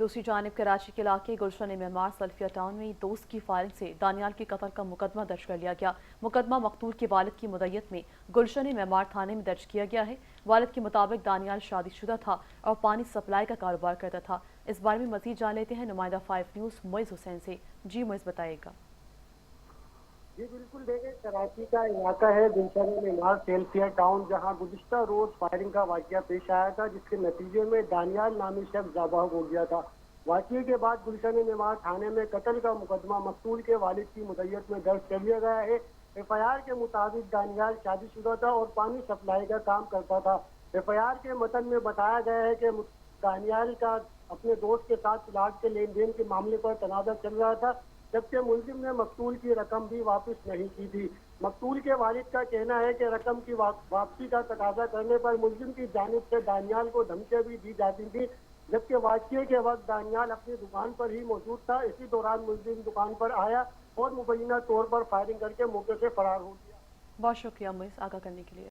दूसरी जानिब कराची के इलाके गुलशन मेमार सल्फिया टाउन में दोस्त की फायरिंग से दानियाल के कत्ल का मुकदमा दर्ज कर लिया गया। मुकदमा मकतूल के वालिद की मुद्दत में गुलशन मेमार थाने में दर्ज किया गया है। वालिद के मुताबिक दानियाल शादीशुदा था और पानी सप्लाई का कारोबार करता था। इस बारे में मजीद जान लेते हैं नुमाइंदा 5 न्यूज़ मोइज हुसैन से। जी मोइज बताएगा। जी बिल्कुल, देखिए कराची का इलाका है गुलशन मेमार सेल्फिया टाउन, जहां गुज़िश्ता रोज फायरिंग का वाकया पेश आया था, जिसके नतीजे में दानियाल नामी शख्स जाबाह हो गया था। वाकये के बाद गुलशन मेमार थाने में कत्ल का मुकदमा मकतूल के वालिद की मुद्दत में दर्ज कर लिया गया है। एफआईआर के मुताबिक दानियाल शादीशुदा था और पानी सप्लाई का काम करता था। एफआईआर के मतन में बताया गया है कि दानियाल का अपने दोस्त के साथ प्लाट के लेन देन के मामले पर तनाज़ा चल रहा था, जबकि मुलजिम ने मकतूल की रकम भी वापस नहीं की थी। मकतूल के वालिद का कहना है कि रकम की वापसी का तकाजा करने पर मुलजिम की जानिब से दानियाल को धमकियां भी दी जाती थी, जबकि वाकये के वक्त दानियाल अपनी दुकान पर ही मौजूद था। इसी दौरान मुलजिम दुकान पर आया और मुबैना तौर पर फायरिंग करके मौके से फरार हो गया। बहुत शुक्रिया मोइज आगाह करने के लिए।